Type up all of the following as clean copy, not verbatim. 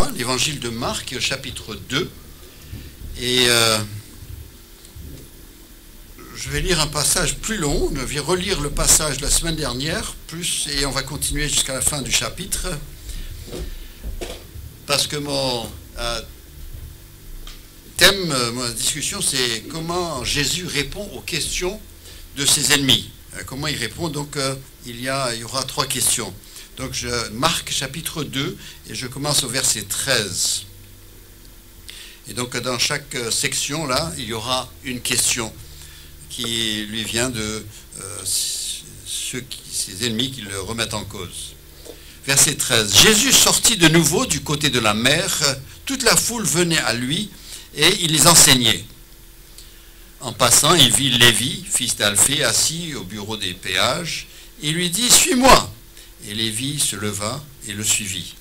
fois l'évangile de Marc, chapitre 2. Et je vais lire un passage plus long. Je vais relire le passage de la semaine dernière, et on va continuer jusqu'à la fin du chapitre. Parce que mon thème, ma discussion, c'est comment Jésus répond aux questions de ses ennemis. Comment il répond? Donc, il y aura 3 questions. Donc, Marc chapitre 2, et je commence au verset 13. Et donc, dans chaque section, là, il y aura une question qui lui vient de ses ennemis qui le remettent en cause. Verset 13. Jésus sortit de nouveau du côté de la mer. Toute la foule venait à lui, et il les enseignait. En passant, il vit Lévi, fils d'Alphée, assis au bureau des péages. Il lui dit « Suis-moi » Et Lévi se leva et le suivit.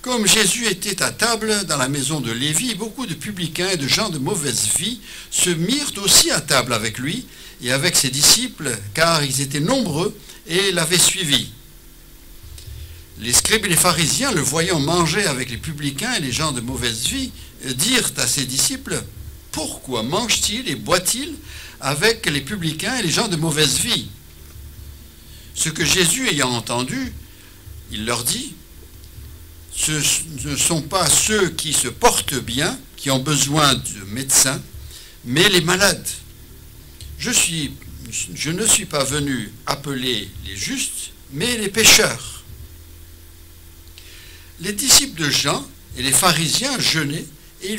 Comme Jésus était à table dans la maison de Lévi, beaucoup de publicains et de gens de mauvaise vie se mirent aussi à table avec lui et avec ses disciples, car ils étaient nombreux et l'avaient suivi. Les scribes et les pharisiens, le voyant manger avec les publicains et les gens de mauvaise vie, dirent à ses disciples « Pourquoi mange-t-il et boit-il avec les publicains et les gens de mauvaise vie ?» Ce que Jésus ayant entendu, il leur dit « Ce ne sont pas ceux qui se portent bien, qui ont besoin de médecins, mais les malades. Je ne suis pas venu appeler les justes, mais les pécheurs. » Les disciples de Jean et les pharisiens jeûnaient, et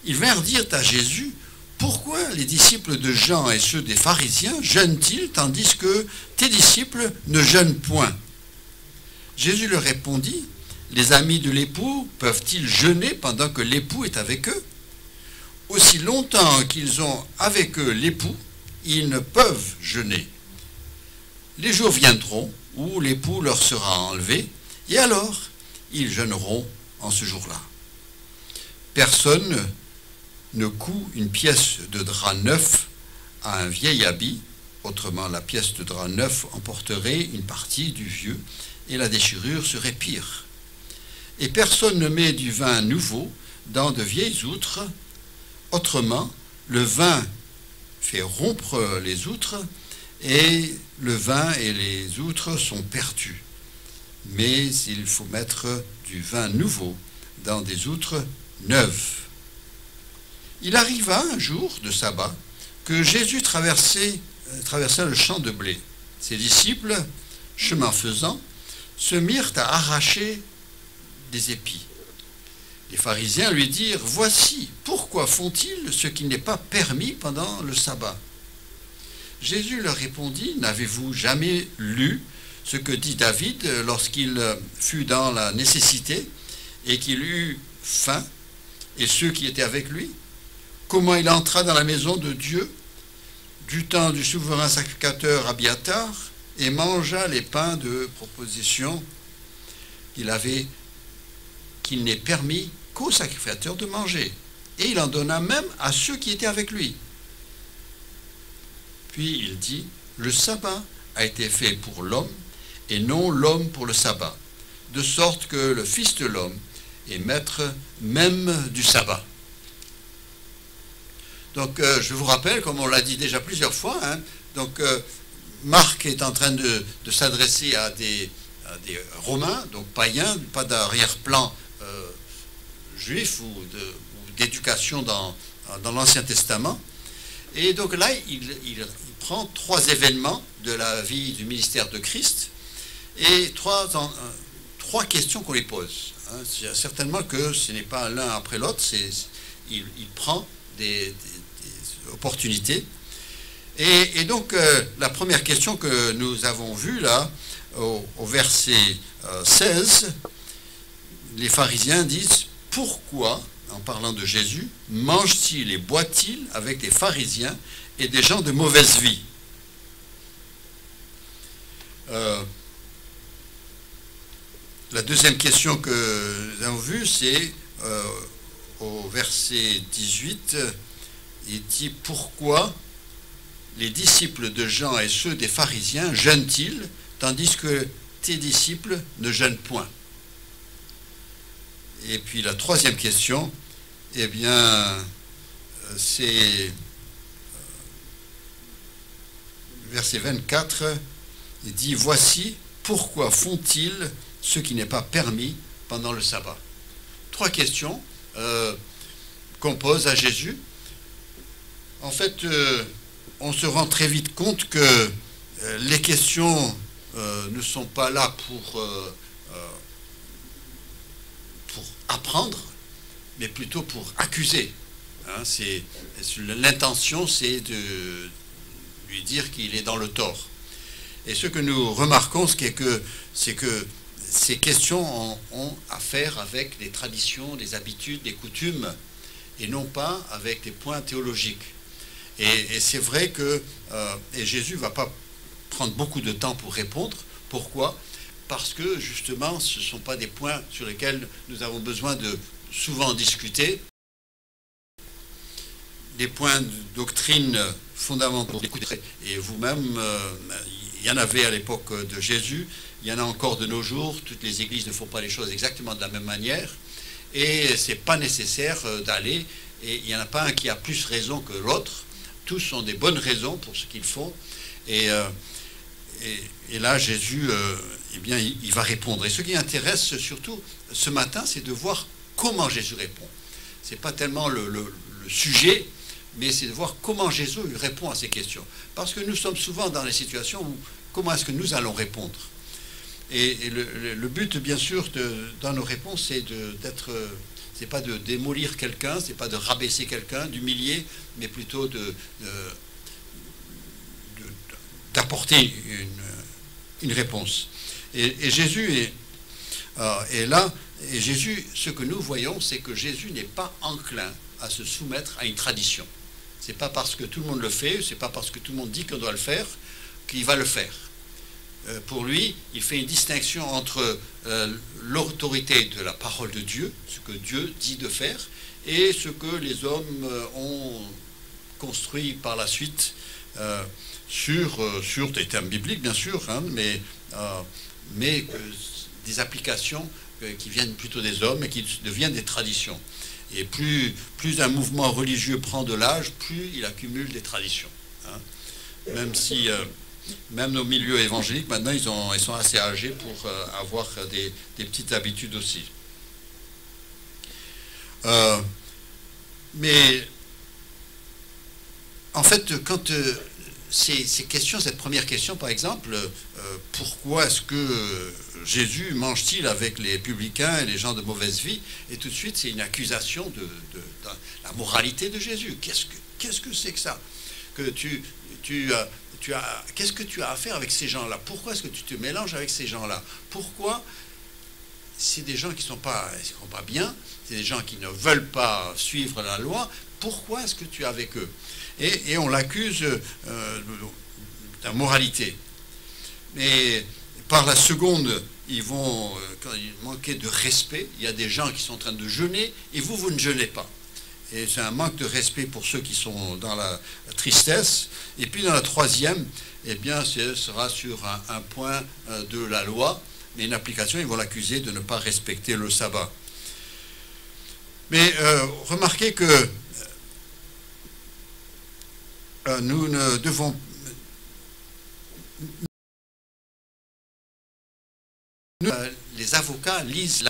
ils vinrent dire à Jésus « Pourquoi les disciples de Jean et ceux des pharisiens jeûnent-ils, tandis que tes disciples ne jeûnent point ?» Jésus leur répondit « Les amis de l'époux peuvent-ils jeûner pendant que l'époux est avec eux? Aussi longtemps qu'ils ont avec eux l'époux, ils ne peuvent jeûner. Les jours viendront où l'époux leur sera enlevé, et alors ils jeûneront en ce jour-là. Personne ne coud une pièce de drap neuf à un vieil habit, autrement la pièce de drap neuf emporterait une partie du vieux, et la déchirure serait pire. Et personne ne met du vin nouveau dans de vieilles outres, autrement le vin fait rompre les outres, et le vin et les outres sont perdus. Mais il faut mettre du vin nouveau dans des outres neuves. Il arriva un jour de sabbat que Jésus traversa le champ de blé. Ses disciples, chemin faisant, se mirent à arracher des épis. Les pharisiens lui dirent « Voici, pourquoi font-ils ce qui n'est pas permis pendant le sabbat ?» Jésus leur répondit « N'avez-vous jamais lu ce que dit David lorsqu'il fut dans la nécessité et qu'il eut faim, et ceux qui étaient avec lui? Comment il entra dans la maison de Dieu du temps du souverain sacrificateur Abiatar et mangea les pains de proposition qu'il n'est permis qu'au sacrificateur de manger. Et il en donna même à ceux qui étaient avec lui. Puis il dit, le sabbat a été fait pour l'homme et non l'homme pour le sabbat, de sorte que le Fils de l'homme est maître même du sabbat. Donc, je vous rappelle, comme on l'a dit déjà plusieurs fois, Marc est en train de s'adresser à des Romains, donc païens, pas d'arrière-plan juif ou d'éducation dans l'Ancien Testament. Et donc là, il prend 3 événements de la vie du ministère de Christ et 3 questions qu'on lui pose. Certainement que ce n'est pas l'un après l'autre, il prend des opportunités. Et donc, la première question que nous avons vue là, au verset 16, les pharisiens disent « Pourquoi, en parlant de Jésus, mange-t-il et boit-il avec les pharisiens et des gens de mauvaise vie ?» La deuxième question que nous avons vue, c'est au verset 18, il dit « Pourquoi les disciples de Jean et ceux des pharisiens jeûnent-ils, tandis que tes disciples ne jeûnent point ?» Et puis la troisième question, eh bien, c'est verset 24, il dit « Voici pourquoi font-ils ce qui n'est pas permis pendant le sabbat ?» Trois questions qu'on pose à Jésus. En fait, on se rend très vite compte que les questions ne sont pas là pour apprendre, mais plutôt pour accuser. Hein, l'intention, c'est de lui dire qu'il est dans le tort. Et ce que nous remarquons, c'est que ces questions ont à faire avec les traditions, les habitudes, les coutumes, et non pas avec des points théologiques. Et c'est vrai que et Jésus ne va pas prendre beaucoup de temps pour répondre. Pourquoi? Parce que justement, ce ne sont pas des points sur lesquels nous avons besoin de souvent discuter. Des points de doctrine fondamentaux. Et vous-même, il y en avait à l'époque de Jésus, il y en a encore de nos jours. Toutes les églises ne font pas les choses exactement de la même manière. Et ce n'est pas nécessaire d'aller. Et il n'y en a pas un qui a plus raison que l'autre. Tous ont des bonnes raisons pour ce qu'ils font. Et là, Jésus, eh bien, il va répondre. Et ce qui intéresse surtout ce matin, c'est de voir comment Jésus répond. Ce n'est pas tellement le sujet, mais c'est de voir comment Jésus répond à ces questions. Parce que nous sommes souvent dans des situations où comment est-ce que nous allons répondre. Et le but, bien sûr, dans nos réponses, c'est pas de démolir quelqu'un, c'est pas de rabaisser quelqu'un, d'humilier, mais plutôt d'apporter une réponse. Et Jésus est là, et Jésus, ce que nous voyons, c'est que Jésus n'est pas enclin à se soumettre à une tradition. C'est pas parce que tout le monde le fait, c'est pas parce que tout le monde dit qu'on doit le faire, qu'il va le faire. Pour lui, il fait une distinction entre l'autorité de la parole de Dieu, ce que Dieu dit de faire, et ce que les hommes ont construit par la suite sur des termes bibliques, bien sûr, hein, mais des applications qui viennent plutôt des hommes et qui deviennent des traditions. Et plus un mouvement religieux prend de l'âge, plus il accumule des traditions. Hein. Même si, même nos milieux évangéliques, maintenant, ils sont assez âgés pour avoir des petites habitudes aussi. Mais, en fait, quand ces questions, cette première question, par exemple, pourquoi est-ce que Jésus mange-t-il avec les publicains et les gens de mauvaise vie? Et tout de suite, c'est une accusation de la moralité de Jésus. Qu'est-ce que c'est que ça? Que qu'est-ce que tu as à faire avec ces gens-là? Pourquoi est-ce que tu te mélanges avec ces gens-là? Pourquoi? C'est des gens qui ne sont pas bien, c'est des gens qui ne veulent pas suivre la loi. Pourquoi est-ce que tu es avec eux? Et on l'accuse d'immoralité. Mais par la seconde, quand il manquait de respect, il y a des gens qui sont en train de jeûner, et vous ne jeûnez pas. Et c'est un manque de respect pour ceux qui sont dans la tristesse. Et puis dans la troisième, eh bien, ce sera sur un point de la loi, mais une application, ils vont l'accuser de ne pas respecter le sabbat. Mais remarquez que nous ne devons... les avocats lisent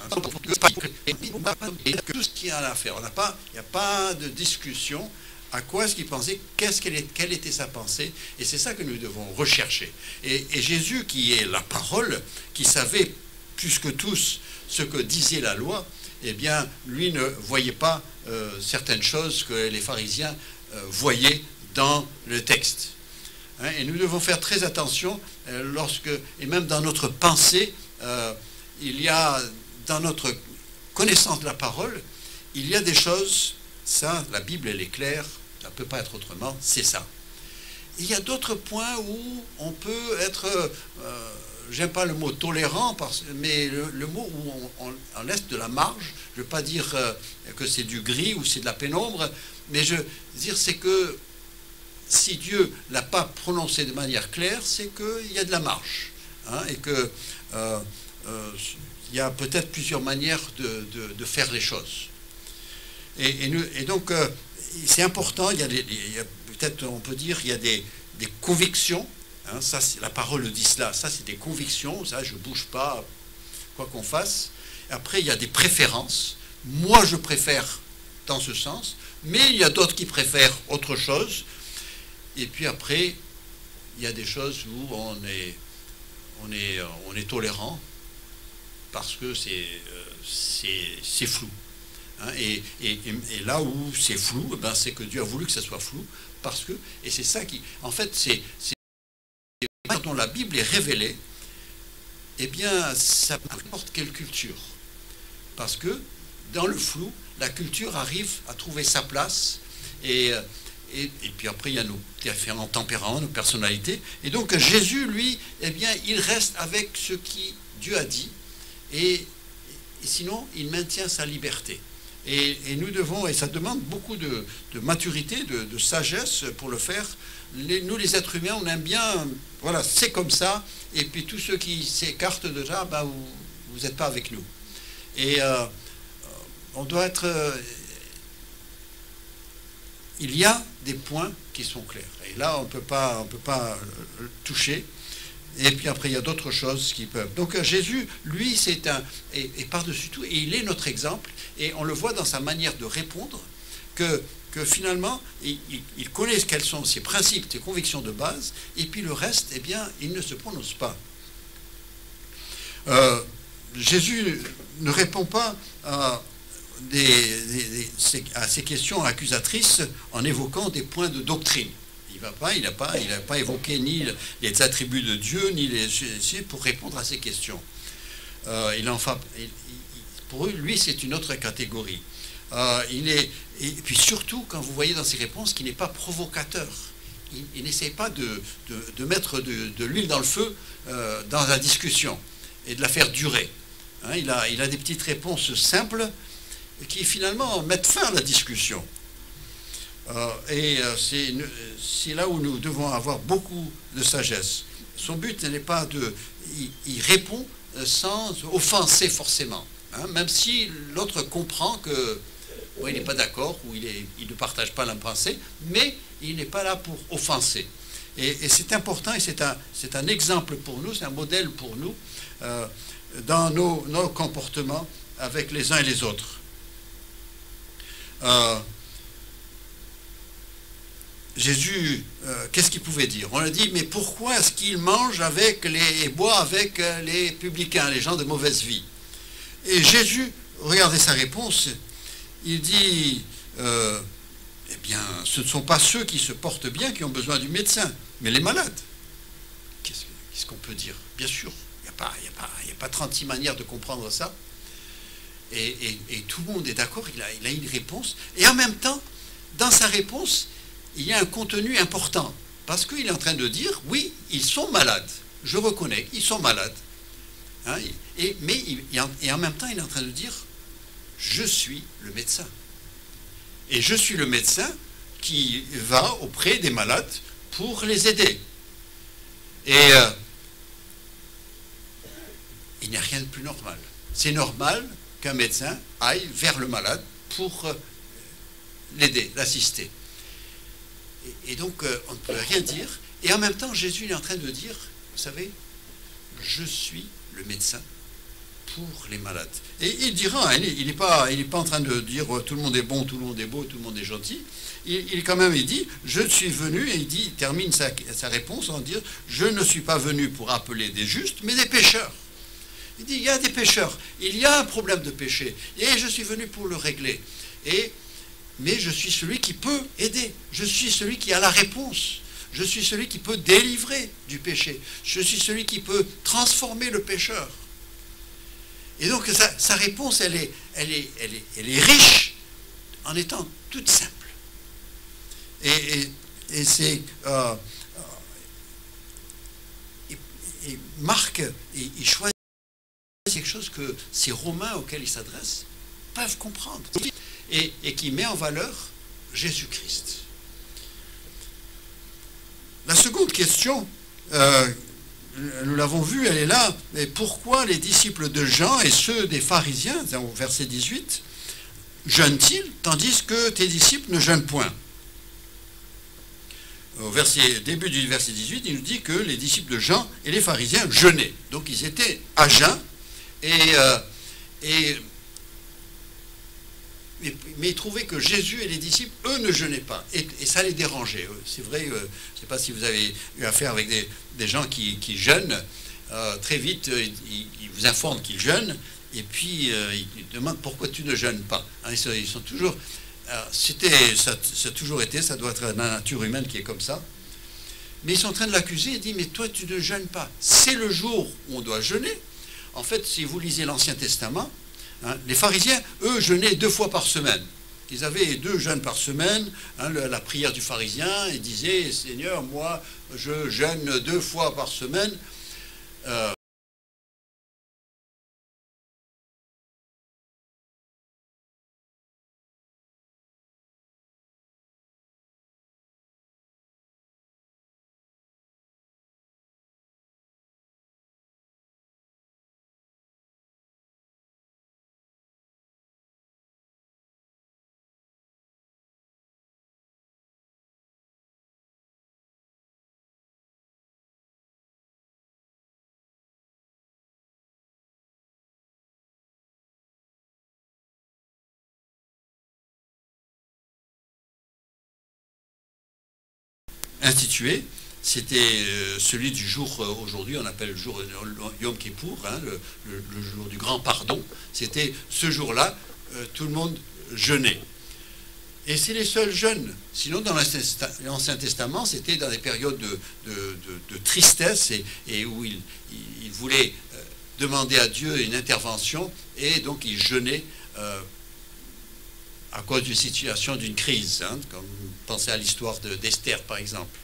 tout ce qu'il y a à faire. Il n'y a pas de discussion. À quoi est-ce qu'il pensait? Quelle était sa pensée? Et c'est ça que nous devons rechercher. Et Jésus, qui est la parole, qui savait plus que tous ce que disait la loi, eh bien, lui ne voyait pas certaines choses que les pharisiens voyaient dans le texte. Hein, et nous devons faire très attention et même dans notre pensée, il y a, dans notre connaissance de la parole, il y a des choses, ça, la Bible, elle est claire, ça ne peut pas être autrement, c'est ça. Il y a d'autres points où on peut être, j'aime pas le mot tolérant, mais le mot où on laisse de la marge, je ne veux pas dire que c'est du gris ou c'est de la pénombre, mais je veux dire c'est que si Dieu ne l'a pas prononcé de manière claire, c'est qu'il y a de la marge. Hein, et que il y a peut-être plusieurs manières de faire les choses. Et donc, c'est important, il y a peut-être on peut dire, il y a des convictions, hein, ça, la parole dit cela, ça c'est des convictions, ça je ne bouge pas, quoi qu'on fasse. Après, il y a des préférences. Moi, je préfère dans ce sens, mais il y a d'autres qui préfèrent autre chose. Et puis après, il y a des choses où on est tolérant parce que c'est flou. Hein, et là où c'est flou, ben c'est que Dieu a voulu que ça soit flou, parce que, et c'est ça qui, en fait, c'est quand on la Bible est révélée, eh bien, ça peu importe quelle culture. Parce que dans le flou, la culture arrive à trouver sa place, et puis après, il y a nos différents tempéraments, nos personnalités. Et donc, Jésus, lui, eh bien, il reste avec ce qui Dieu a dit, et sinon, il maintient sa liberté. Et nous devons, et ça demande beaucoup de maturité, de sagesse pour le faire. Nous, les êtres humains, on aime bien, voilà, c'est comme ça, et puis tous ceux qui s'écartent de ça, ben, vous n'êtes pas avec nous. Et on doit être... il y a des points qui sont clairs. Et là, on ne peut pas toucher. Et puis après, il y a d'autres choses qui peuvent. Donc Jésus, lui, c'est un... Et par-dessus tout, et il est notre exemple, et on le voit dans sa manière de répondre, que finalement, il connaît quels sont ses principes, ses convictions de base, et puis le reste, eh bien, il ne se prononce pas. Jésus ne répond pas à ces questions accusatrices en évoquant des points de doctrine. Il n'a pas évoqué ni les attributs de Dieu, ni pour répondre à ces questions. Pour lui, c'est une autre catégorie. Et puis surtout, quand vous voyez dans ses réponses, qu'il n'est pas provocateur. Il n'essaie pas de mettre de l'huile dans le feu dans la discussion et de la faire durer. Hein, il a des petites réponses simples qui finalement mettent fin à la discussion. C'est là où nous devons avoir beaucoup de sagesse. Son but n'est pas il répond sans offenser forcément, hein, même si l'autre comprend que il n'est pas d'accord ou il ne partage pas la pensée, mais il n'est pas là pour offenser. Et c'est important, et c'est un exemple pour nous, c'est un modèle pour nous dans nos comportements avec les uns et les autres. Jésus, qu'est-ce qu'il pouvait dire? On a dit, mais pourquoi est-ce qu'il mange et boit avec les publicains, les gens de mauvaise vie? Et Jésus, regardez sa réponse, il dit, eh bien, ce ne sont pas ceux qui se portent bien qui ont besoin du médecin, mais les malades. Qu'est-ce qu'on peut dire? Bien sûr, il n'y a pas 36 manières de comprendre ça. Et tout le monde est d'accord, il a une réponse. Et en même temps, dans sa réponse, il y a un contenu important. Parce qu'il est en train de dire, oui, ils sont malades. Je reconnais, ils sont malades. Hein, et en même temps, il est en train de dire, je suis le médecin. Et je suis le médecin qui va auprès des malades pour les aider. Et il n'y a rien de plus normal. C'est normal qu'un médecin aille vers le malade pour l'aider, l'assister. Et donc, on ne peut rien dire. Et en même temps, Jésus est en train de dire, vous savez, je suis le médecin pour les malades. Et il dira, hein, il n'est pas en train de dire tout le monde est bon, tout le monde est beau, tout le monde est gentil. Il dit, je suis venu, et il termine sa réponse en disant, je ne suis pas venu pour appeler des justes, mais des pécheurs. Il dit, il y a des pécheurs, il y a un problème de péché, et je suis venu pour le régler. Mais je suis celui qui peut aider, je suis celui qui a la réponse, je suis celui qui peut délivrer du péché, je suis celui qui peut transformer le pécheur. Et donc sa réponse, elle est riche en étant toute simple. Et c'est... Marc, il choisit quelque chose que ces Romains auxquels il s'adresse peuvent comprendre. Et qui met en valeur Jésus-Christ. La seconde question nous l'avons vu, elle est là. Mais pourquoi les disciples de Jean et ceux des pharisiens, au verset 18, jeûnent-ils, tandis que tes disciples ne jeûnent point? Au début du verset 18, il nous dit que les disciples de Jean et les pharisiens jeûnaient. Donc ils étaient à jeun, mais ils trouvaient que Jésus et les disciples, eux, ne jeûnaient pas. Et ça les dérangeait. C'est vrai, je ne sais pas si vous avez eu affaire avec des gens qui jeûnent. Très vite, ils vous informent qu'ils jeûnent, et puis ils demandent pourquoi tu ne jeûnes pas. Ils sont toujours... ça a toujours été, ça doit être la nature humaine qui est comme ça. Mais ils sont en train de l'accuser, ils disent, mais toi tu ne jeûnes pas. C'est le jour où on doit jeûner. En fait, si vous lisez l'Ancien Testament, les pharisiens, eux, jeûnaient 2 fois par semaine. Ils avaient 2 jeûnes par semaine. La prière du pharisien, ils disaient, Seigneur, moi, je jeûne 2 fois par semaine. Institué, c'était celui du jour, aujourd'hui on appelle le jour Yom Kippour, le jour du grand pardon. C'était ce jour-là, tout le monde jeûnait. Et c'est les seuls jeûnes. Sinon, dans l'Ancien Testament, c'était dans des périodes de tristesse et où il voulait demander à Dieu une intervention, et donc il jeûnait à cause d'une situation, d'une crise, comme pensez à l'histoire d'Esther, par exemple.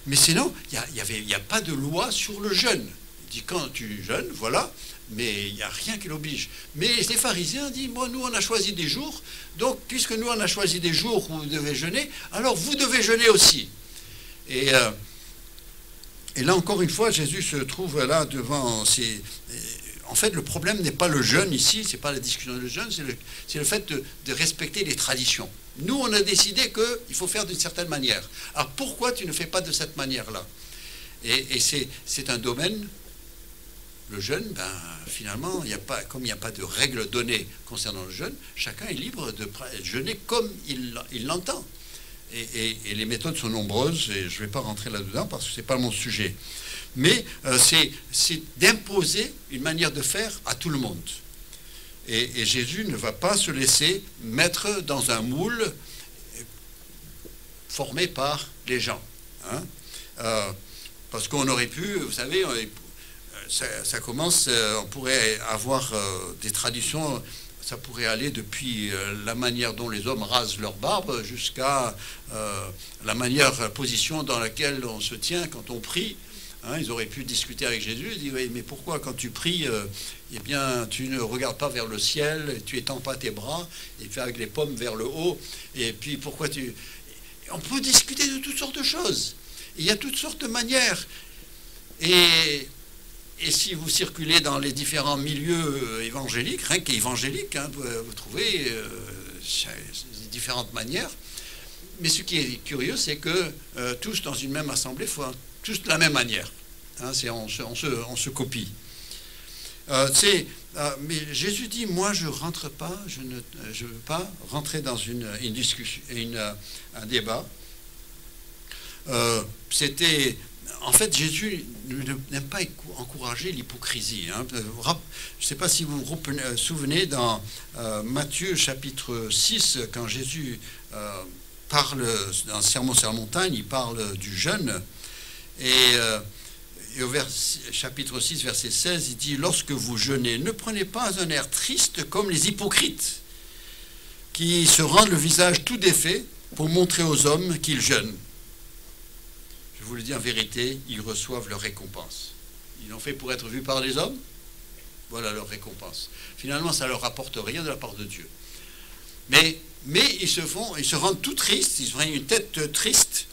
Mais sinon, il n'y a pas de loi sur le jeûne. Il dit, quand tu jeûnes, voilà, mais il n'y a rien qui l'oblige. Mais les pharisiens disent, moi, nous, on a choisi des jours, donc, puisque nous, on a choisi des jours où vous devez jeûner, alors vous devez jeûner aussi. Et là, encore une fois, Jésus se trouve là devant ces... En fait, le problème n'est pas le jeûne ici, c'est pas la discussion du jeûne, c'est le fait de respecter les traditions. Nous, on a décidé qu'il faut faire d'une certaine manière. Alors, pourquoi tu ne fais pas de cette manière-là? Et c'est un domaine, le jeûne, finalement, comme il n'y a pas de règles données concernant le jeûne, chacun est libre de jeûner comme il l'entend. Et les méthodes sont nombreuses, et je ne vais pas rentrer là-dedans parce que ce n'est pas mon sujet. Mais c'est d'imposer une manière de faire à tout le monde. Et Jésus ne va pas se laisser mettre dans un moule formé par les gens. Parce qu'on aurait pu, vous savez, ça commence, on pourrait avoir des traditions, ça pourrait aller depuis la manière dont les hommes rasent leur barbe jusqu'à la position dans laquelle on se tient quand on prie. Ils auraient pu discuter avec Jésus, ils disent, oui, mais pourquoi quand tu pries, eh bien, tu ne regardes pas vers le ciel, tu étends pas tes bras, et tu fais avec les paumes vers le haut, et puis pourquoi tu... On peut discuter de toutes sortes de choses. Il y a toutes sortes de manières. Et si vous circulez dans les différents milieux évangéliques, rien qu'évangéliques, vous trouvez différentes manières. Mais ce qui est curieux, c'est que tous dans une même assemblée font tous de la même manière. On se copie. Mais Jésus dit, moi je rentre pas, je ne veux pas rentrer dans une discussion, un débat. En fait, Jésus n'aime pas encourager l'hypocrisie. Je ne sais pas si vous vous souvenez dans Matthieu chapitre 6, quand Jésus parle, dans le Sermon sur la montagne, il parle du jeûne. Et au chapitre 6, verset 16, il dit, lorsque vous jeûnez, ne prenez pas un air triste comme les hypocrites, qui se rendent le visage tout défait pour montrer aux hommes qu'ils jeûnent. Je vous le dis en vérité, ils reçoivent leur récompense. Ils l'ont fait pour être vus par les hommes, voilà leur récompense. Finalement, ça ne leur rapporte rien de la part de Dieu. Mais ils se rendent tout tristes, ils ont une tête triste,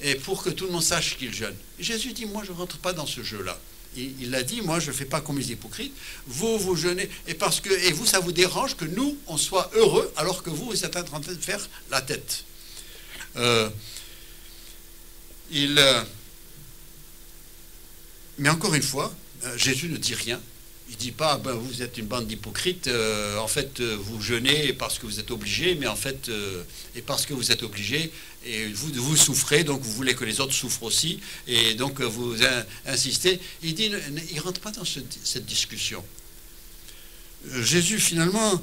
et pour que tout le monde sache qu'il jeûne. Et Jésus dit, moi je ne rentre pas dans ce jeu-là. Il a dit, moi je ne fais pas comme les hypocrites, vous jeûnez, et vous ça vous dérange que nous on soit heureux alors que vous êtes en train de faire la tête. Mais encore une fois, Jésus ne dit rien. Il ne dit pas, ben, vous êtes une bande d'hypocrites, en fait, vous jeûnez parce que vous êtes obligés, mais en fait, et parce que vous êtes obligés, et vous souffrez, donc vous voulez que les autres souffrent aussi, et donc vous insistez. Il dit, il ne rentre pas dans cette discussion. Jésus, finalement,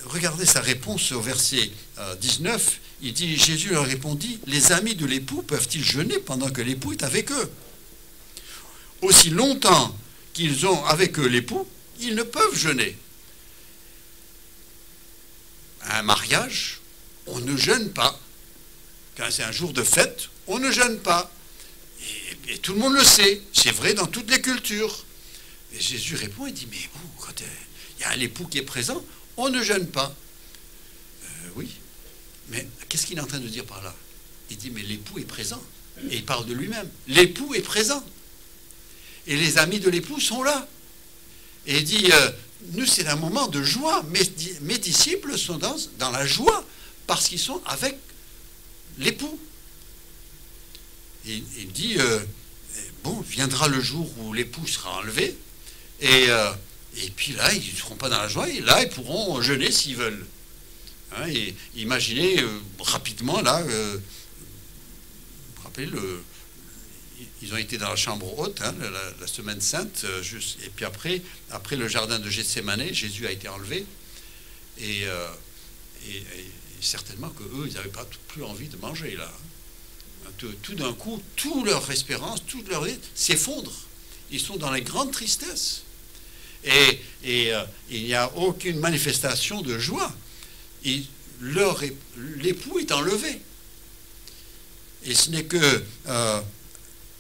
regardez sa réponse au verset 19, il dit, Jésus leur répondit, les amis de l'époux peuvent-ils jeûner pendant que l'époux est avec eux? Aussi longtemps qu'ils ont avec eux l'époux, ils ne peuvent jeûner. À un mariage, on ne jeûne pas. Quand c'est un jour de fête, on ne jeûne pas. Et tout le monde le sait. C'est vrai dans toutes les cultures. Et Jésus répond et dit, mais bon, quand il y a l'époux qui est présent, on ne jeûne pas. Oui. Mais qu'est-ce qu'il est en train de dire par là? Il dit, mais l'époux est présent. Et il parle de lui-même. L'époux est présent. Et les amis de l'époux sont là. Et il dit, nous c'est un moment de joie. Mes disciples sont dans la joie parce qu'ils sont avec l'époux. Et il dit, bon, viendra le jour où l'époux sera enlevé. Et puis là, ils ne seront pas dans la joie. Et là, ils pourront jeûner s'ils veulent. Hein, et imaginez rapidement, là, vous rappelez ils ont été dans la chambre haute, hein, la semaine sainte, et puis après le jardin de Gethsémanée, Jésus a été enlevé, et certainement qu'eux, ils n'avaient pas plus envie de manger, là. Tout d'un coup, toute leur espérance, toute leur vie s'effondre. Ils sont dans les grandes tristesses. Et il n'y a aucune manifestation de joie. L'époux est enlevé. Et ce n'est que...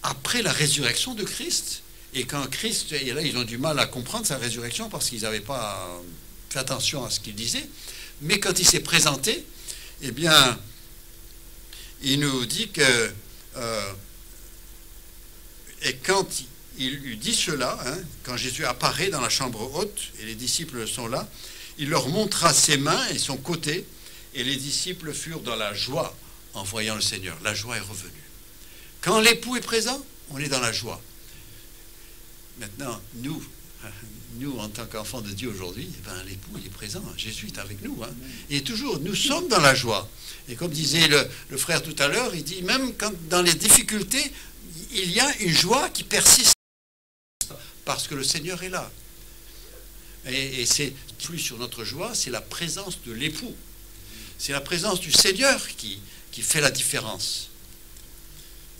après la résurrection de Christ, et quand Christ, et là ils ont du mal à comprendre sa résurrection parce qu'ils n'avaient pas fait attention à ce qu'il disait, mais quand il s'est présenté, eh bien, il nous dit que, et quand il lui dit cela, hein, quand Jésus apparaît dans la chambre haute, et les disciples sont là, il leur montra ses mains et son côté, et les disciples furent dans la joie en voyant le Seigneur. La joie est revenue. Quand l'époux est présent, on est dans la joie. Maintenant, nous en tant qu'enfants de Dieu aujourd'hui, eh ben, l'époux il est présent, Jésus est avec nous. Hein. Et toujours, nous sommes dans la joie. Et comme disait le frère tout à l'heure, il dit, même quand dans les difficultés, il y a une joie qui persiste, parce que le Seigneur est là. Et c'est plus sur notre joie, c'est la présence de l'époux. C'est la présence du Seigneur qui fait la différence.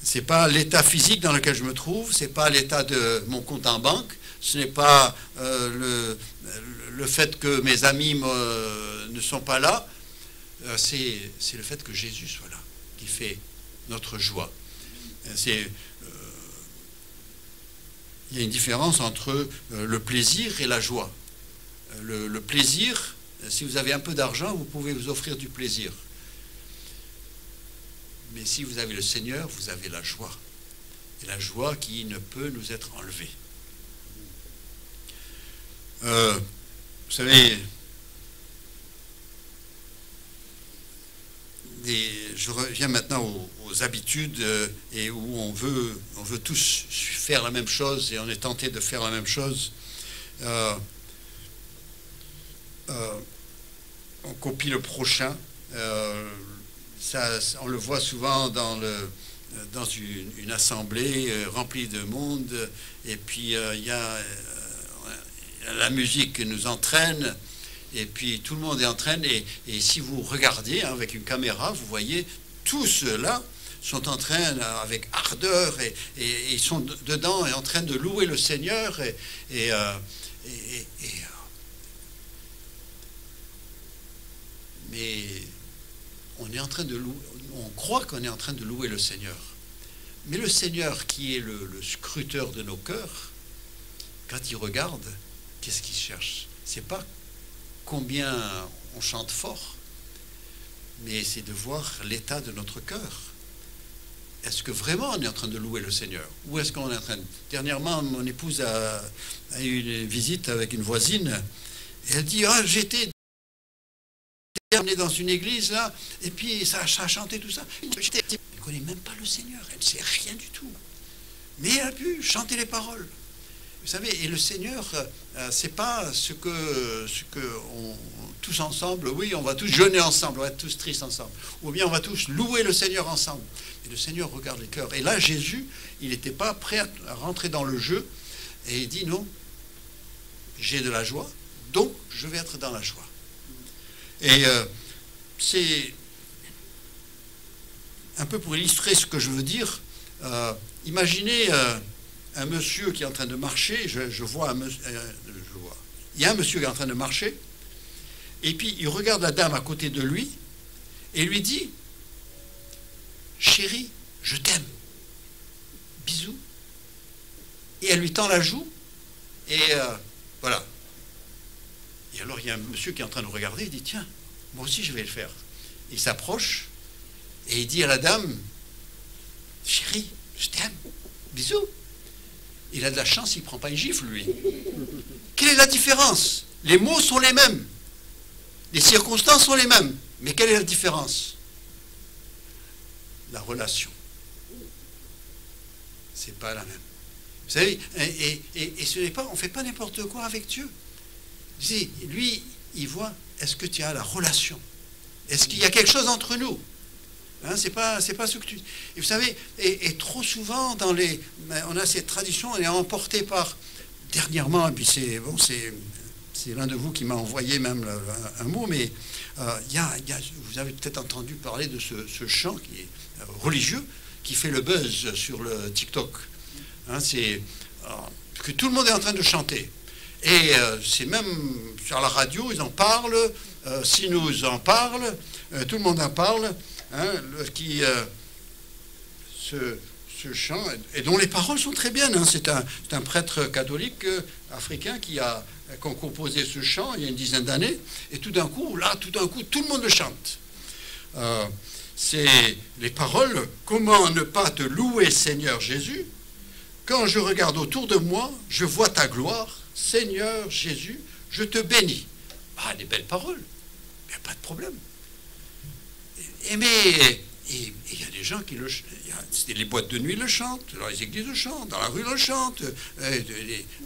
Ce n'est pas l'état physique dans lequel je me trouve, ce n'est pas l'état de mon compte en banque, ce n'est pas le fait que mes amis ne sont pas là, c'est le fait que Jésus soit là, qui fait notre joie. Il y a une différence entre le plaisir et la joie. Le plaisir, si vous avez un peu d'argent, vous pouvez vous offrir du plaisir. Mais si vous avez le Seigneur, vous avez la joie. Et la joie qui ne peut nous être enlevée. Vous savez, je reviens maintenant aux habitudes et où on veut tous faire la même chose et on est tenté de faire la même chose. On copie le prochain. On le voit souvent dans une assemblée remplie de monde, et puis il y a la musique qui nous entraîne, et puis tout le monde est entraîné, et si vous regardez hein, avec une caméra, vous voyez tous ceux-là sont en train, avec ardeur, et ils sont dedans et en train de louer le Seigneur, mais on est en train de louer, on croit qu'on est en train de louer le Seigneur. Mais le Seigneur, qui est le scruteur de nos cœurs, quand il regarde, qu'est-ce qu'il cherche? C'est pas combien on chante fort, mais c'est de voir l'état de notre cœur. est-ce que vraiment on est en train de louer le Seigneur? Ou est-ce qu'on est en train de... Dernièrement, mon épouse a eu une visite avec une voisine, et elle dit, ah, j'étais dans une église là, et puis ça a chanté tout ça. Elle ne connaît même pas le Seigneur, elle ne sait rien du tout. Mais elle a pu chanter les paroles. Vous savez, et le Seigneur, c'est pas ce que tous ensemble, oui, on va tous jeûner ensemble, on va être tous tristes ensemble, ou bien on va tous louer le Seigneur ensemble. Et le Seigneur regarde les cœurs. Et là, Jésus, il n'était pas prêt à rentrer dans le jeu, et il dit non, j'ai de la joie, donc je vais être dans la joie. Et c'est un peu pour illustrer ce que je veux dire. Imaginez un monsieur qui est en train de marcher, je vois, il y a un monsieur qui est en train de marcher, et puis il regarde la dame à côté de lui, et lui dit, chérie, je t'aime, bisous, et elle lui tend la joue, et voilà. Et alors il y a un monsieur qui est en train de regarder, il dit, tiens, moi aussi je vais le faire. Il s'approche, et il dit à la dame, chérie, je t'aime, bisous. Il a de la chance, il ne prend pas une gifle, lui. Quelle est la différence? Les mots sont les mêmes. Les circonstances sont les mêmes. Mais quelle est la différence? La relation. C'est pas la même. Vous savez, et ce n'est pas, on ne fait pas n'importe quoi avec Dieu. Lui, il voit, est-ce que tu as la relation? Est-ce qu'il y a quelque chose entre nous? Hein, c'est pas ce que tu... Et vous savez, et trop souvent, on a cette tradition, elle est emportée par... Dernièrement, et puis c'est l'un de vous qui m'a envoyé même un mot, mais vous avez peut-être entendu parler de ce chant qui est religieux, qui fait le buzz sur le TikTok. Hein, que tout le monde est en train de chanter. Et c'est même sur la radio, ils en parlent, Sinous en parle, tout le monde en parle. Hein, ce chant, et dont les paroles sont très bien. Hein, c'est un prêtre catholique africain qui a composé ce chant il y a une dizaine d'années, et tout d'un coup, tout le monde le chante. C'est les paroles, comment ne pas te louer, Seigneur Jésus, quand je regarde autour de moi, je vois ta gloire, Seigneur Jésus, je te bénis. Ah, des belles paroles, il n'y a pas de problème. Mais il y a des gens qui les boîtes de nuit le chantent, dans les églises le chantent, dans la rue le chantent,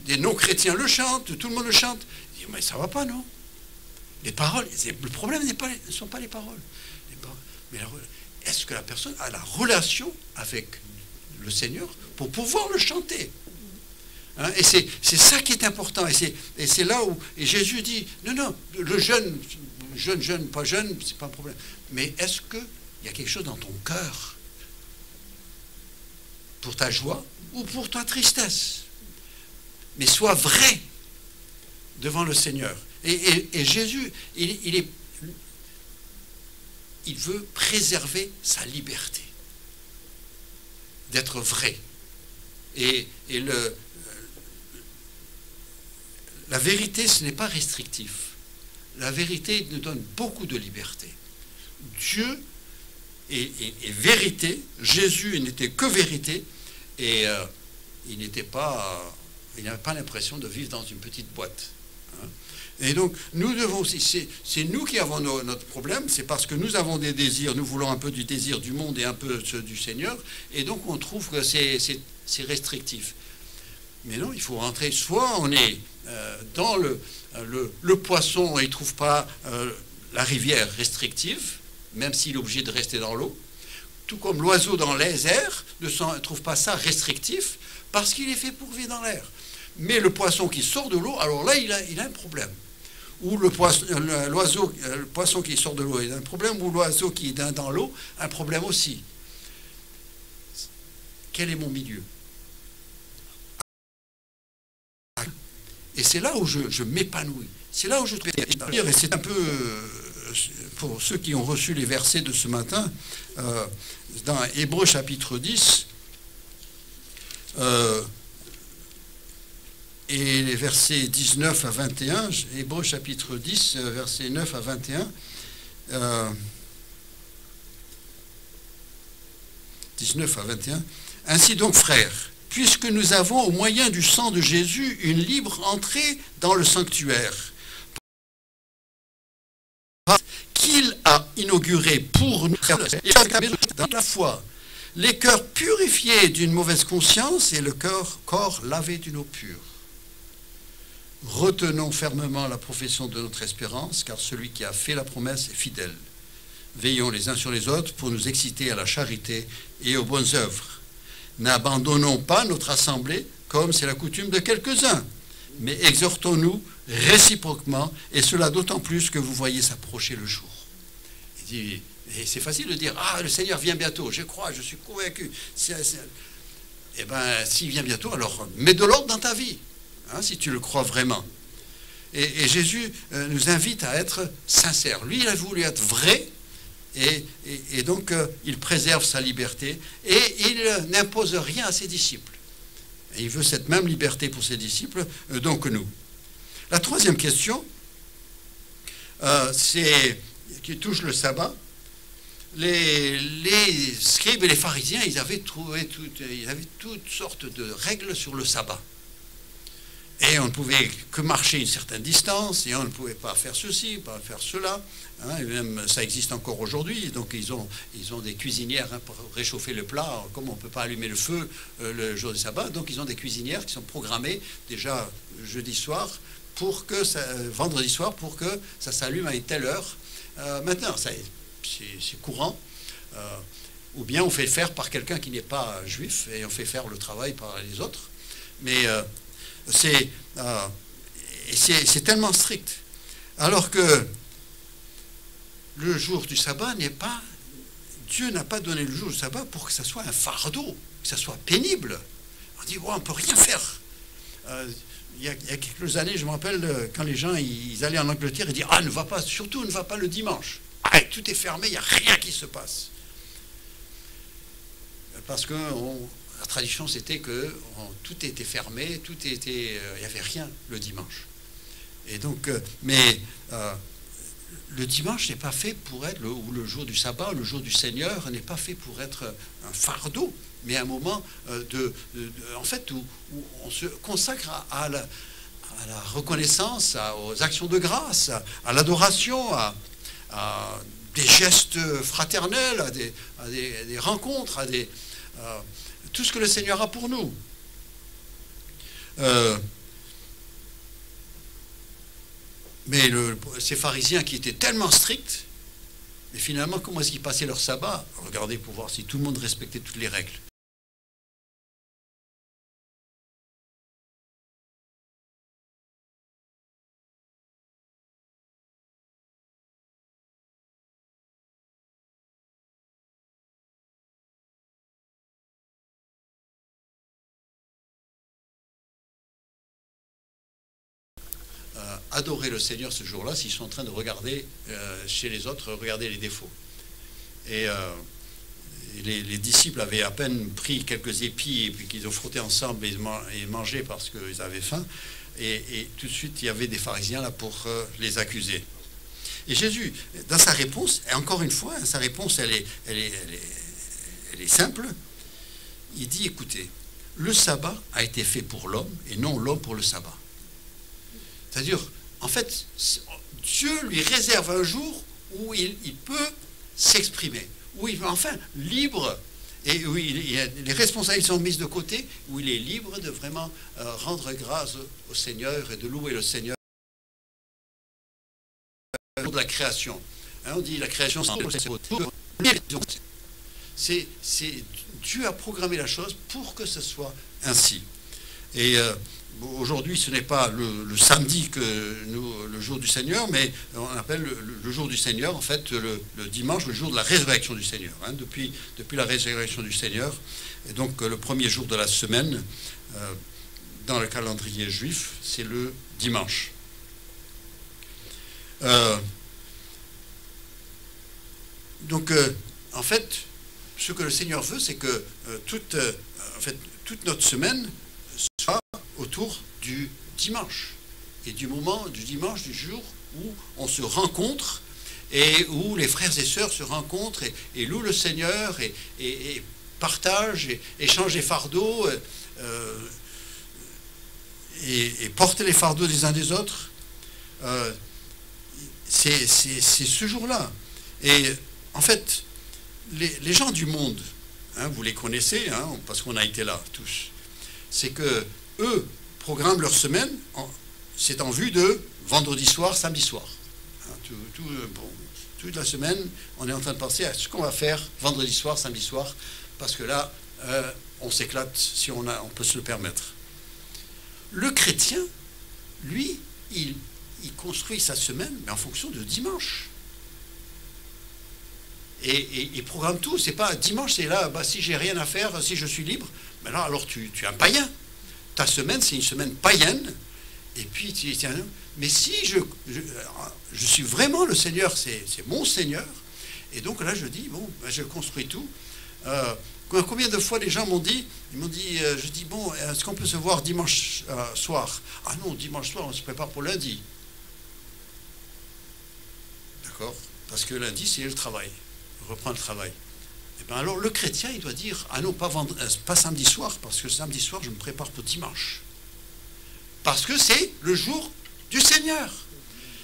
des non-chrétiens le chantent, tout le monde le chante. Il dit, mais ça va pas, non? Les paroles, le problème ne sont pas les paroles. Mais est-ce que la personne a la relation avec le Seigneur pour pouvoir le chanter? Hein, et c'est ça qui est important. Et c'est là où Jésus dit, non, le jeune, pas jeune, c'est pas un problème. Mais est-ce qu'il y a quelque chose dans ton cœur pour ta joie ou pour ta tristesse? Mais sois vrai devant le Seigneur. Et Jésus, il veut préserver sa liberté d'être vrai. Et la vérité, ce n'est pas restrictif. La vérité nous donne beaucoup de liberté. Dieu est vérité. Jésus n'était que vérité. Et il n'avait pas l'impression de vivre dans une petite boîte. Hein. Et donc, nous devons aussi, c'est nous qui avons notre problème, c'est parce que nous avons des désirs, nous voulons un peu du désir du monde et un peu ceux du Seigneur, et donc on trouve que c'est restrictif. Mais non, il faut rentrer, soit on est dans le poisson, il ne trouve pas la rivière restrictive, même s'il est obligé de rester dans l'eau, tout comme l'oiseau dans les airs ne trouve pas ça restrictif, parce qu'il est fait pour vivre dans l'air. Mais le poisson qui sort de l'eau, alors là, il a un problème. Ou le poisson qui sort de l'eau, il a un problème, ou l'oiseau qui est dans l'eau, un problème aussi. Quel est mon milieu? Et c'est là où je m'épanouis. C'est là où je trouve... Et c'est un peu, pour ceux qui ont reçu les versets de ce matin, dans Hébreux chapitre 10, et les versets 19 à 21, Hébreux chapitre 10, versets 9 à 21, 19 à 21. Ainsi donc, frères, puisque nous avons au moyen du sang de Jésus une libre entrée dans le sanctuaire, qu'il a inauguré pour nous dans la foi, les cœurs purifiés d'une mauvaise conscience et le corps lavé d'une eau pure. Retenons fermement la profession de notre espérance, car celui qui a fait la promesse est fidèle. Veillons les uns sur les autres pour nous exciter à la charité et aux bonnes œuvres. N'abandonnons pas notre assemblée comme c'est la coutume de quelques-uns, mais exhortons-nous réciproquement, et cela d'autant plus que vous voyez s'approcher le jour. Il dit, et c'est facile de dire, ah, le Seigneur vient bientôt, je crois, je suis convaincu. Eh bien, s'il vient bientôt, alors mets de l'ordre dans ta vie, hein, si tu le crois vraiment. Et Jésus nous invite à être sincères. Lui, il a voulu être vrai, et donc il préserve sa liberté, et il n'impose rien à ses disciples. Et il veut cette même liberté pour ses disciples, donc nous. La troisième question, qui touche le sabbat. Les scribes et les pharisiens, ils avaient toutes sortes de règles sur le sabbat. Et on ne pouvait que marcher une certaine distance, et on ne pouvait pas faire ceci, pas faire cela. Hein, et même ça existe encore aujourd'hui. Donc ils ont des cuisinières, hein, pour réchauffer le plat. Comme on ne peut pas allumer le feu le jour du sabbat, donc ils ont des cuisinières qui sont programmées déjà jeudi soir, vendredi soir, pour que ça s'allume à une telle heure. Maintenant, c'est courant. Ou bien on fait faire par quelqu'un qui n'est pas juif, et on fait faire le travail par les autres. Mais c'est tellement strict. Alors que le jour du sabbat n'est pas... Dieu n'a pas donné le jour du sabbat pour que ça soit un fardeau, que ça soit pénible. On dit, on ne peut rien faire. Il y a quelques années, je me rappelle, quand les gens ils allaient en Angleterre, ils disaient, ah, surtout ne va pas le dimanche. Ah, tout est fermé, il n'y a rien qui se passe. Parce que la tradition, c'était que tout était fermé, il n'y avait rien le dimanche. Et donc, le dimanche n'est pas fait pour être, ou le jour du sabbat, le jour du Seigneur, n'est pas fait pour être un fardeau, mais un moment en fait, où on se consacre à la reconnaissance, aux actions de grâce, à l'adoration, à des gestes fraternels, à des rencontres, tout ce que le Seigneur a pour nous. Mais ces pharisiens qui étaient tellement stricts, mais finalement, comment est-ce qu'ils passaient leur sabbat? Regardez pour voir si tout le monde respectait toutes les règles. Adorer le Seigneur ce jour-là s'ils sont en train de regarder chez les autres, regarder les défauts. Et les disciples avaient à peine pris quelques épis et puis qu'ils ont frotté ensemble et mangé parce qu'ils avaient faim. Et tout de suite, il y avait des pharisiens là pour les accuser. Et Jésus, dans sa réponse, et encore une fois, sa réponse, elle est simple. Il dit, écoutez, le sabbat a été fait pour l'homme et non l'homme pour le sabbat. C'est-à-dire, en fait, Dieu lui réserve un jour où il peut s'exprimer, où il est enfin libre, et où les responsabilités sont mises de côté, où il est libre de vraiment rendre grâce au Seigneur et de louer le Seigneur de la création. Hein, on dit la création, c'est Dieu a programmé la chose pour que ce soit ainsi. Et aujourd'hui, ce n'est pas le samedi le jour du Seigneur, mais on appelle le jour du Seigneur, en fait, le dimanche, le jour de la résurrection du Seigneur. Hein, depuis la résurrection du Seigneur, et donc le premier jour de la semaine, dans le calendrier juif, c'est le dimanche. Donc, en fait, ce que le Seigneur veut, c'est que toute notre semaine soit autour du dimanche, et du moment du dimanche, du jour où on se rencontre, et où les frères et sœurs se rencontrent et louent le Seigneur, et partage, et échange les fardeaux, et porter les fardeaux des uns des autres. C'est ce jour-là. Et en fait, les gens du monde, hein, vous les connaissez, hein, parce qu'on a été là tous, c'est que eux programment leur semaine, c'est en vue de vendredi soir, samedi soir. Hein, toute la semaine, on est en train de penser à ce qu'on va faire vendredi soir, samedi soir, parce que là, on s'éclate si on peut se le permettre. Le chrétien, lui, il construit sa semaine, mais en fonction de dimanche. Et il programme tout. C'est pas dimanche, c'est là, si j'ai rien à faire, si je suis libre, mais là, alors tu es un païen. Ta semaine, c'est une semaine païenne. Et puis, tiens, mais si je suis vraiment le Seigneur, c'est mon Seigneur. Et donc là, je dis, bon, je construis tout. Combien de fois les gens m'ont dit, je dis, bon, est-ce qu'on peut se voir dimanche soir? Ah non, dimanche soir, on se prépare pour lundi. D'accord? Parce que lundi, c'est le travail. On reprend le travail. Et bien alors, le chrétien, il doit dire, ah non, pas samedi soir, parce que samedi soir, je me prépare pour dimanche. Parce que c'est le jour du Seigneur.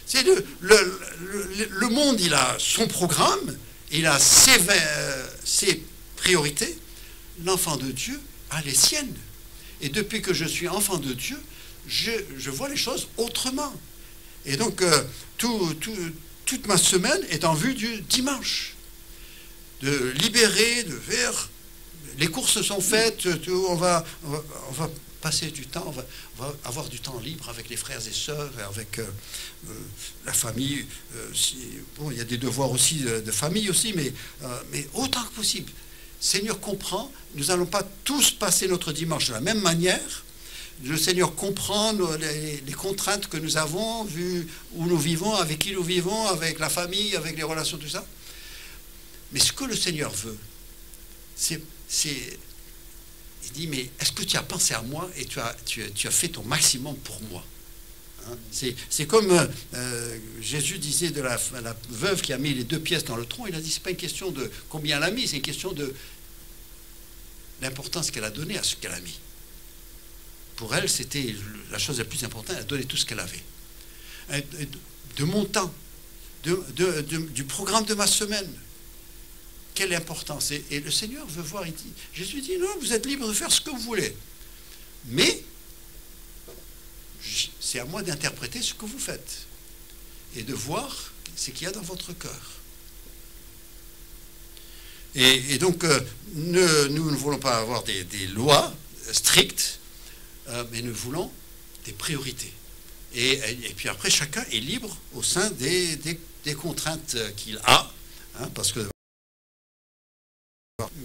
C'est le monde, il a son programme, il a ses priorités. L'enfant de Dieu a les siennes. Et depuis que je suis enfant de Dieu, je vois les choses autrement. Et donc, toute ma semaine est en vue du dimanche. De libérer, de faire. Les courses sont faites, on va passer du temps, on va avoir du temps libre avec les frères et sœurs, avec la famille. Bon, il y a des devoirs aussi de famille aussi, mais autant que possible. Seigneur comprend, nous n'allons pas tous passer notre dimanche de la même manière. Le Seigneur comprend les contraintes que nous avons, vu où nous vivons, avec qui nous vivons, avec la famille, avec les relations, tout ça. Mais ce que le Seigneur veut, il dit, mais est-ce que tu as pensé à moi et tu as fait ton maximum pour moi, hein? C'est comme Jésus disait de la veuve qui a mis les 2 pièces dans le tronc, il a dit, c'est pas une question de combien elle a mis, c'est une question de l'importance qu'elle a donnée à ce qu'elle a mis. Pour elle, c'était la chose la plus importante, elle a donné tout ce qu'elle avait. De mon temps, du programme de ma semaine. Quelle importance. Et le Seigneur veut voir, Jésus dit, non, vous êtes libre de faire ce que vous voulez. Mais, c'est à moi d'interpréter ce que vous faites. Et de voir ce qu'il y a dans votre cœur. Et donc, nous ne voulons pas avoir des lois strictes, mais nous voulons des priorités. Et puis après, chacun est libre au sein des contraintes qu'il a, hein, parce que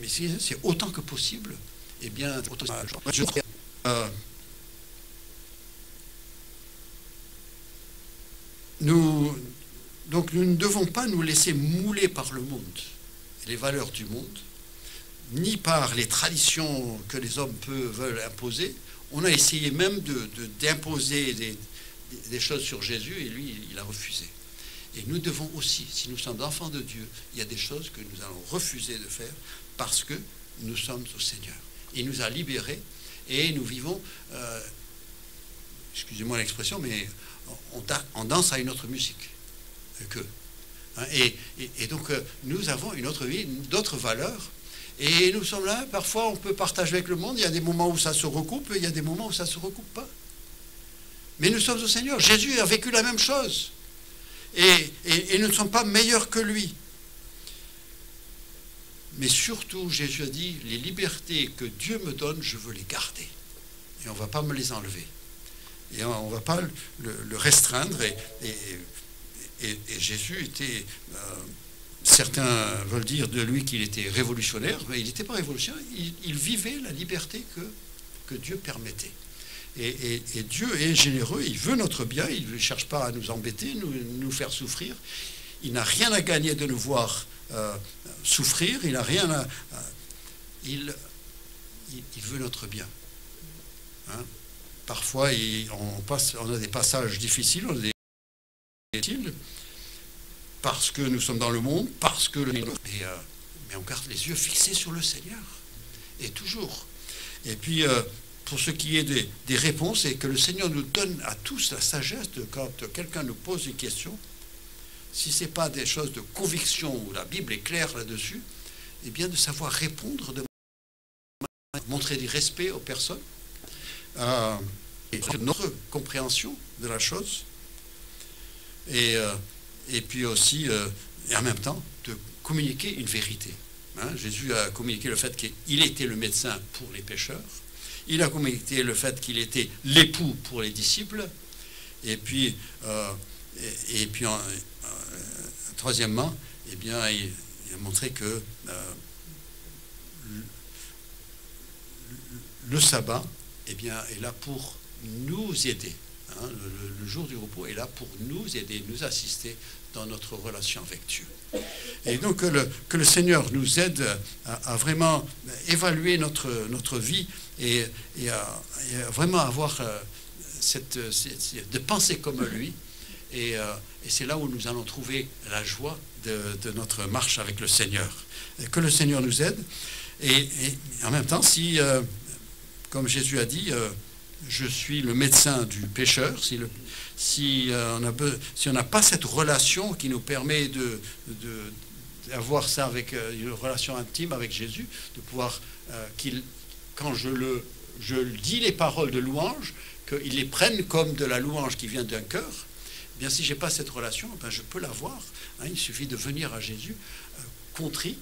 mais c'est autant que possible, eh bien, nous ne devons pas nous laisser mouler par le monde, les valeurs du monde, ni par les traditions que les hommes veulent imposer. On a essayé même d'imposer des choses sur Jésus, et lui, il a refusé. Et nous devons aussi, si nous sommes enfants de Dieu, il y a des choses que nous allons refuser de faire parce que nous sommes au Seigneur. Il nous a libérés et nous vivons, excusez-moi l'expression, mais on danse à une autre musique qu'eux. Hein, et donc nous avons une autre vie, d'autres valeurs. Et nous sommes là, parfois on peut partager avec le monde, il y a des moments où ça se recoupe, il y a des moments où ça ne se recoupe pas. Mais nous sommes au Seigneur. Jésus a vécu la même chose. Et nous ne sommes pas meilleurs que lui. Mais surtout, Jésus a dit, les libertés que Dieu me donne, je veux les garder. Et on ne va pas me les enlever. Et on ne va pas le restreindre. Et Jésus était... certains veulent dire de lui qu'il était révolutionnaire, mais il n'était pas révolutionnaire. Il vivait la liberté que Dieu permettait. Et Dieu est généreux, il veut notre bien, il ne cherche pas à nous embêter, nous faire souffrir. Il n'a rien à gagner de nous voir souffrir, il n'a rien à... il veut notre bien. Hein? Parfois, on a des passages difficiles, parce que nous sommes dans le monde, parce que... mais on garde les yeux fixés sur le Seigneur. et toujours. Et puis, pour ce qui est des réponses, et que le Seigneur nous donne à tous la sagesse de quand quelqu'un nous pose une question, si ce n'est pas des choses de conviction où la Bible est claire là-dessus, eh bien de savoir répondre, de montrer du respect aux personnes, et notre compréhension de la chose, et puis aussi, et en même temps, de communiquer une vérité. Jésus a communiqué le fait qu'il était le médecin pour les pécheurs, il a communiqué le fait qu'il était l'époux pour les disciples, et puis troisièmement, eh bien, il a montré que le sabbat, eh bien, est là pour nous aider. Le jour du repos est là pour nous aider, nous assister dans notre relation avec Dieu. Et donc que le Seigneur nous aide à vraiment évaluer notre vie et à vraiment avoir de penser comme lui. Et c'est là où nous allons trouver la joie de notre marche avec le Seigneur. Et que le Seigneur nous aide. Et en même temps, si, comme Jésus a dit, je suis le médecin du pécheur, si on n'a pas cette relation qui nous permet d'avoir ça avec une relation intime avec Jésus, de pouvoir, quand je dis les paroles de louange, qu'ils les prennent comme de la louange qui vient d'un cœur, eh bien si je n'ai pas cette relation, ben je peux l'avoir. Il suffit de venir à Jésus, contrit,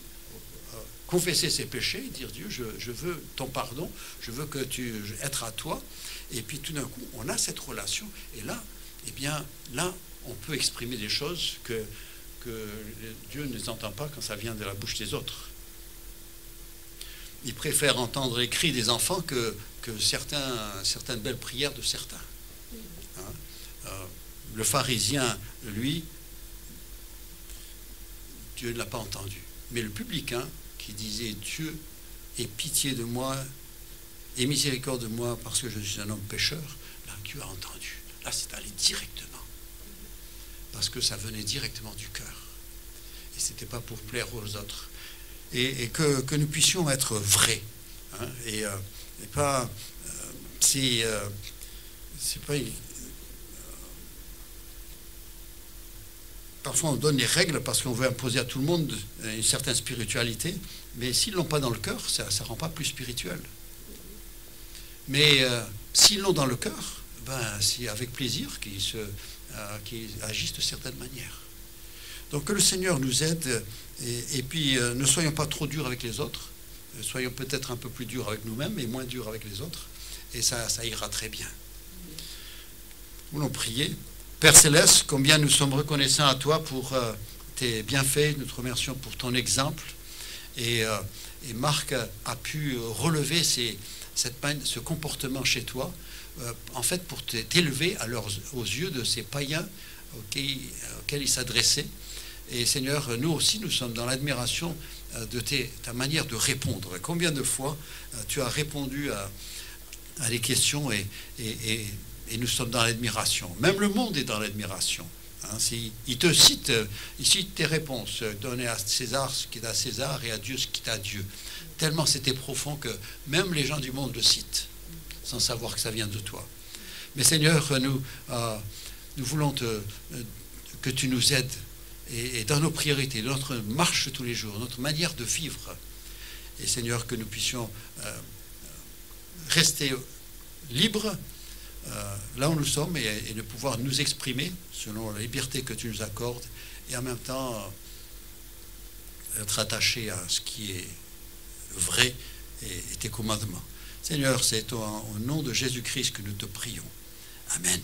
confesser ses péchés, dire Dieu, je veux ton pardon, je veux être à toi. Et puis tout d'un coup, on a cette relation. Et là, eh bien, là, on peut exprimer des choses que Dieu ne entend pas quand ça vient de la bouche des autres. Il préfère entendre les cris des enfants que certaines belles prières de certains. Le pharisien, lui, Dieu ne l'a pas entendu. Mais le publicain qui disait Dieu, aie pitié de moi, aie miséricorde de moi parce que je suis un homme pécheur, là Dieu a entendu. Là c'est allé directement. Parce que ça venait directement du cœur. Et ce n'était pas pour plaire aux autres. Et que nous puissions être vrais. Et pas... c'est pas... Parfois, on donne les règles parce qu'on veut imposer à tout le monde une certaine spiritualité, mais s'ils ne l'ont pas dans le cœur, ça ne rend pas plus spirituel. Mais s'ils l'ont dans le cœur, ben, c'est avec plaisir qu'ils agissent de certaines manières. Donc que le Seigneur nous aide, et puis ne soyons pas trop durs avec les autres, soyons peut-être un peu plus durs avec nous-mêmes et moins durs avec les autres, et ça ira très bien. Nous allons prier. Père Céleste, combien nous sommes reconnaissants à toi pour tes bienfaits, nous te remercions pour ton exemple. Et Marc a pu relever ce comportement chez toi, en fait pour t'élever aux yeux de ces païens auxquels il s'adressait. Et Seigneur, nous aussi, nous sommes dans l'admiration de ta manière de répondre. Combien de fois tu as répondu à des questions et nous sommes dans l'admiration. Même le monde est dans l'admiration. Il te cite, il cite tes réponses. Donner à César ce qui est à César et à Dieu ce qui est à Dieu. Tellement c'était profond que même les gens du monde le citent, sans savoir que ça vient de toi. Mais Seigneur, nous voulons que tu nous aides et dans nos priorités, dans notre marche tous les jours, notre manière de vivre. Et Seigneur, que nous puissions rester libres là où nous sommes et de pouvoir nous exprimer selon la liberté que tu nous accordes et en même temps être attachés à ce qui est vrai et tes commandements. Seigneur, c'est au nom de Jésus-Christ que nous te prions. Amen.